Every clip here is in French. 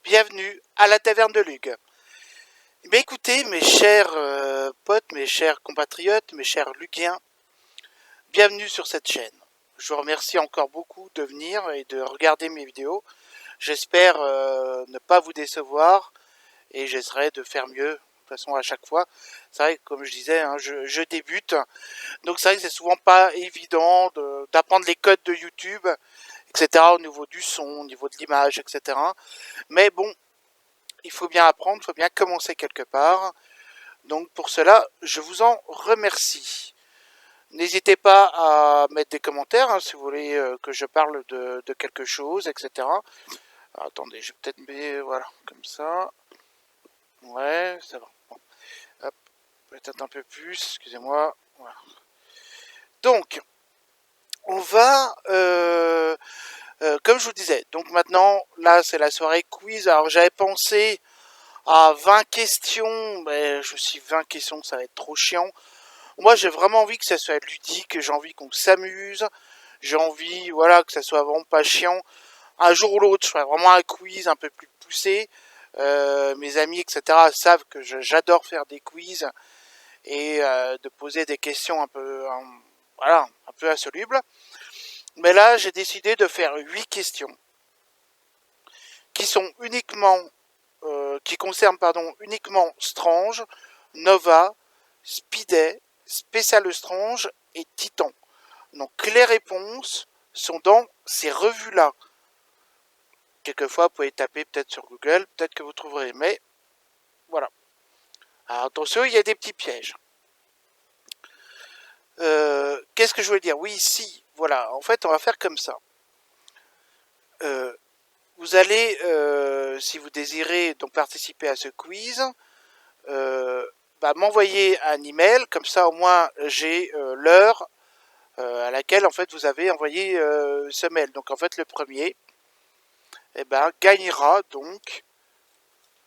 bienvenue à la taverne de Lug. Mais écoutez, mes chers potes, mes chers compatriotes, mes chers Lugiens, bienvenue sur cette chaîne. Je vous remercie encore beaucoup de venir et de regarder mes vidéos. J'espère ne pas vous décevoir et j'essaierai de faire mieux de toute façon à chaque fois. C'est vrai que comme je disais, hein, je débute, donc c'est vrai que c'est souvent pas évident d'apprendre les codes de YouTube, etc. au niveau du son, au niveau de l'image, etc. Mais bon, il faut bien apprendre, il faut bien commencer quelque part. Donc pour cela, je vous en remercie. N'hésitez pas à mettre des commentaires hein, si vous voulez que je parle de quelque chose, etc. Alors, attendez, je vais peut-être mettre, voilà, comme ça. Ouais, ça va. Bon. Hop, peut-être un peu plus, excusez-moi. Voilà. Donc, on va, comme je vous disais, donc maintenant, là, c'est la soirée quiz. Alors, j'avais pensé à 20 questions, mais je me suis dit 20 questions, ça va être trop chiant. Moi, j'ai vraiment envie que ça soit ludique, j'ai envie qu'on s'amuse, j'ai envie, voilà, que ça soit vraiment pas chiant. Un jour ou l'autre, je ferai vraiment un quiz un peu plus poussé. Mes amis, etc., savent que j'adore faire des quiz et de poser des questions un peu, voilà, un peu insolubles. Mais là, j'ai décidé de faire 8 questions qui sont uniquement, qui concernent, pardon, uniquement Strange, Nova, Speeday, Spécial Strange et Titan. Donc les réponses sont dans ces revues-là. Quelquefois, vous pouvez taper peut-être sur Google, peut-être que vous trouverez, mais voilà. Alors attention, il y a des petits pièges. Qu'est-ce que je voulais dire? Oui, si, voilà, en fait, on va faire comme ça. Vous allez, si vous désirez donc participer à ce quiz, m'envoyer un email, comme ça au moins j'ai l'heure à laquelle en fait vous avez envoyé ce mail. Donc en fait le premier gagnera donc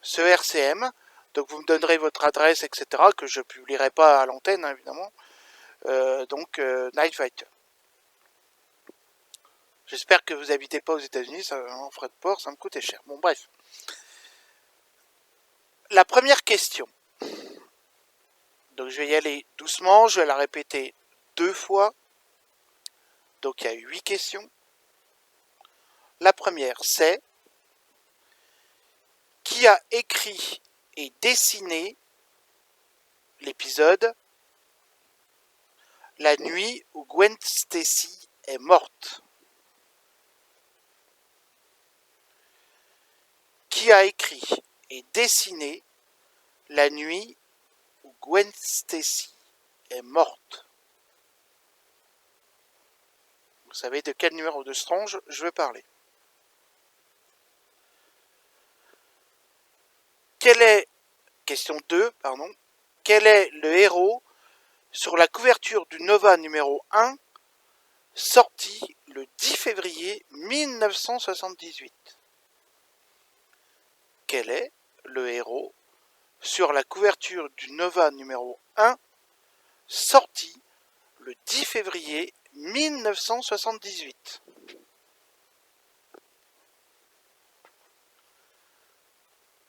ce RCM. Donc vous me donnerez votre adresse, etc. que je ne publierai pas à l'antenne, hein, évidemment. Night Fighter. J'espère que vous n'habitez pas aux États-Unis, ça en frais de port, ça me coûtait cher. Bon, bref. La première question. Donc je vais y aller doucement, je vais la répéter 2 fois. Donc il y a 8 questions. La première, c'est qui a écrit et dessiné l'épisode La nuit où Gwen Stacy est morte. Qui a écrit et dessiné La nuit où Gwen Stacy est morte. Vous savez de quel numéro de Strange je veux parler. Question 2, pardon. Quel est le héros sur la couverture du Nova numéro 1, sorti le 10 février 1978 ? Quel est le héros sur la couverture du Nova numéro 1, sorti le 10 février 1978 ?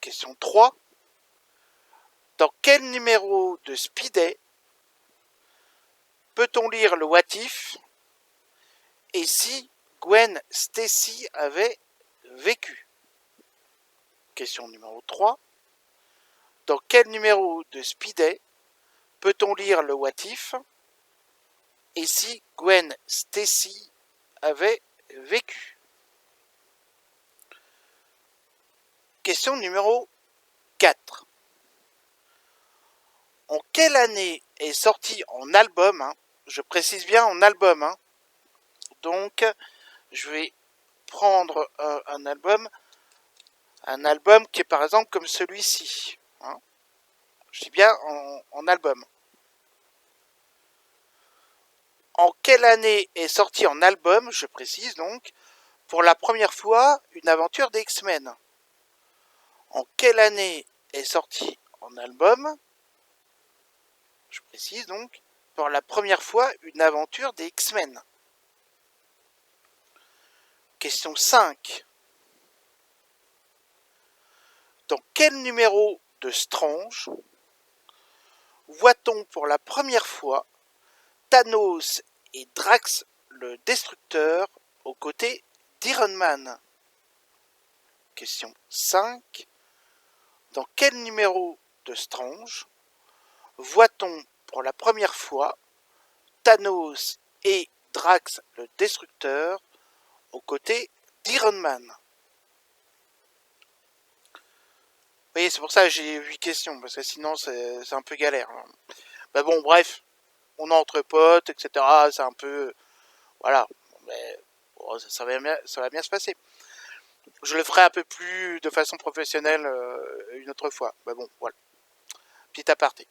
Question 3. Dans quel numéro de Speeday peut-on lire le What If et si Gwen Stacy avait vécu ? Question numéro 3. Dans quel numéro de Speeday peut-on lire le What If et si Gwen Stacy avait vécu ? Question numéro 4. En quelle année est sorti en album, hein, je précise bien en album, hein, donc je vais prendre un album qui est par exemple comme celui-ci, hein, je dis bien en album. En quelle année est sorti en album, je précise donc, pour la première fois une aventure des X-Men ? En quelle année est sorti en album, je précise donc, pour la première fois une aventure des X-Men ? Question 5. Dans quel numéro de Strange voit-on pour la première fois Thanos et Drax le Destructeur aux côtés d'Iron Man? Question 5. Dans quel numéro de Strange voit-on pour la première fois Thanos et Drax le Destructeur aux côtés d'Iron Man? Vous voyez, c'est pour ça que j'ai 8 questions, parce que sinon c'est un peu galère. Mais bon, bref, on est entre potes, etc. C'est un peu... Voilà, mais bon, ça va bien se passer. Je le ferai un peu plus de façon professionnelle une autre fois. Mais bon, voilà. Petit aparté.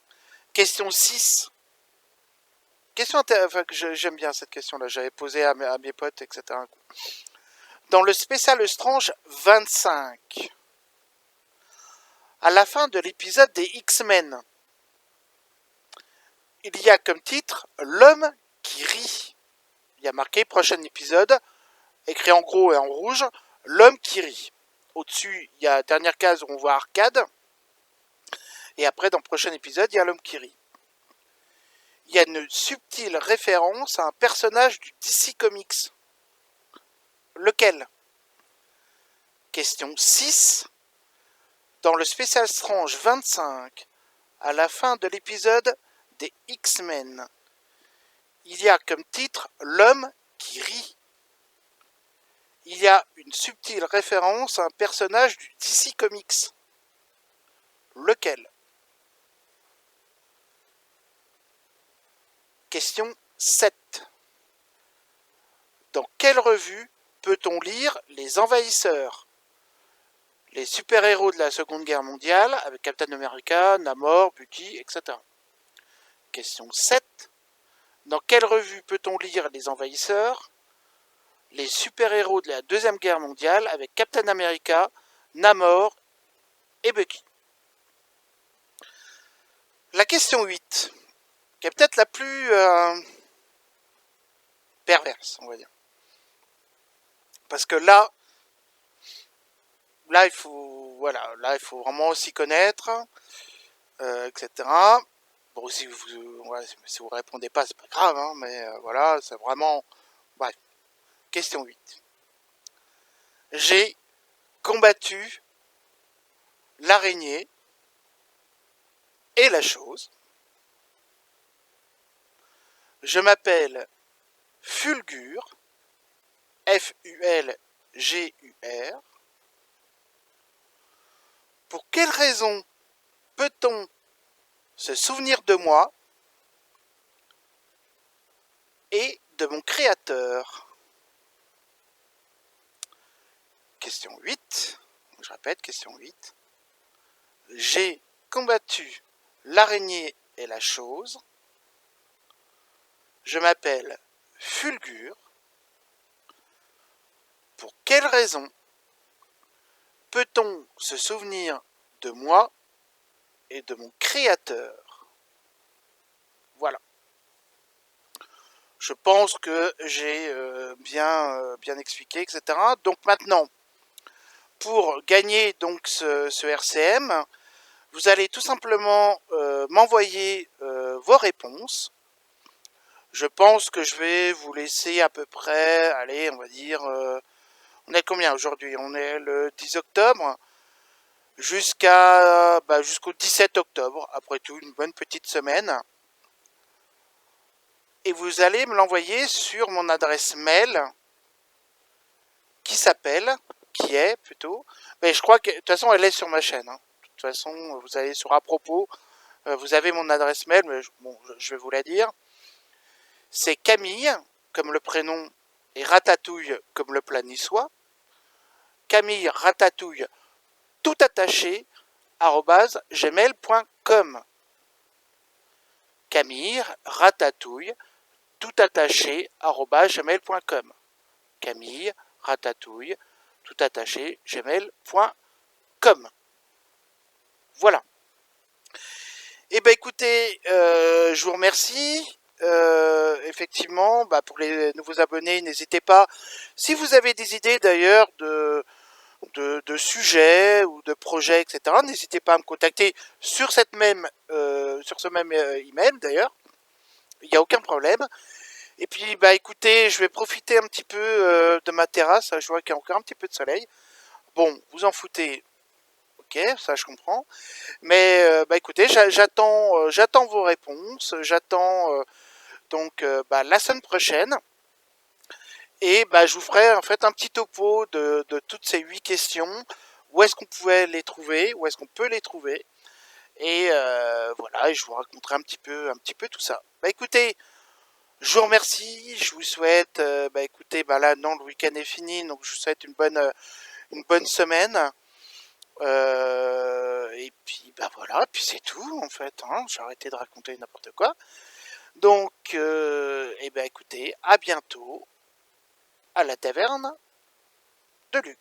Question 6. Enfin, j'aime bien cette question-là. J'avais posé à mes potes, etc. Dans le spécial Strange 25, à la fin de l'épisode des X-Men, il y a comme titre « L'homme qui rit ». Il y a marqué « Prochain épisode », écrit en gros et en rouge, « L'homme qui rit ». Au-dessus, il y a la dernière case où on voit Arcade. Et après, dans le prochain épisode, il y a l'homme qui rit. Il y a une subtile référence à un personnage du DC Comics. Lequel? Question 6. Dans le spécial Strange 25, à la fin de l'épisode des X-Men, il y a comme titre « L'homme qui rit ». Il y a une subtile référence à un personnage du DC Comics. Lequel? Question 7. Dans quelle revue peut-on lire Les Envahisseurs? Les super-héros de la Seconde Guerre mondiale, avec Captain America, Namor, Bucky, etc. Question 7. Dans quelle revue peut-on lire Les Envahisseurs? Les super-héros de la Deuxième Guerre mondiale, avec Captain America, Namor et Bucky. La question 8, qui est peut-être la plus perverse, on va dire. Parce que là, il faut vraiment s'y connaître, etc. Bon, si vous répondez pas, c'est pas grave, hein, mais voilà, c'est vraiment... Bref. Question 8. J'ai combattu l'araignée et la chose. Je m'appelle Fulgur, Fulgur. Pour quelle raison peut-on se souvenir de moi et de mon créateur? Question 8. Je répète, question 8. J'ai combattu l'araignée et la chose. Je m'appelle Fulgur. Pour quelle raison peut-on se souvenir de moi et de mon créateur? Voilà. Je pense que j'ai bien expliqué, etc. Donc maintenant, pour gagner donc ce RCM, vous allez tout simplement m'envoyer vos réponses. Je pense que je vais vous laisser à peu près, allez, on va dire, on est combien aujourd'hui? On est le 10 octobre jusqu'au 17 octobre, après tout, une bonne petite semaine. Et vous allez me l'envoyer sur mon adresse mail qui est plutôt, mais je crois que de toute façon elle est sur ma chaîne. Hein. De toute façon, vous allez sur à propos, vous avez mon adresse mail, mais bon, je vais vous la dire. C'est Camille, comme le prénom, et Ratatouille, comme le plat niçois. Camille Ratatouille, tout attaché, @gmail.com. Camille Ratatouille, tout attaché, @gmail.com. Camille Ratatouille, tout attaché, gmail.com. Voilà. Eh bien écoutez, je vous remercie. Effectivement, pour les nouveaux abonnés, n'hésitez pas. Si vous avez des idées d'ailleurs de sujets ou de projets, etc., n'hésitez pas à me contacter sur ce même email d'ailleurs. Il n'y a aucun problème. Et puis, bah écoutez, je vais profiter un petit peu de ma terrasse. Je vois qu'il y a encore un petit peu de soleil. Bon, vous en foutez. Ok, ça je comprends. Mais bah écoutez, j'attends vos réponses. J'attends donc bah, la semaine prochaine. Et bah, je vous ferai en fait un petit topo de toutes ces 8 questions. Où est-ce qu'on pouvait les trouver? Où est-ce qu'on peut les trouver? Et voilà, et je vous raconterai un petit peu tout ça. Bah écoutez, je vous remercie, je vous souhaite, bah écoutez, bah là non, le week-end est fini, donc je vous souhaite une bonne semaine. Et puis bah voilà, puis c'est tout en fait, hein, j'ai arrêté de raconter n'importe quoi. Donc, et bah écoutez, à bientôt à la taverne de Luc.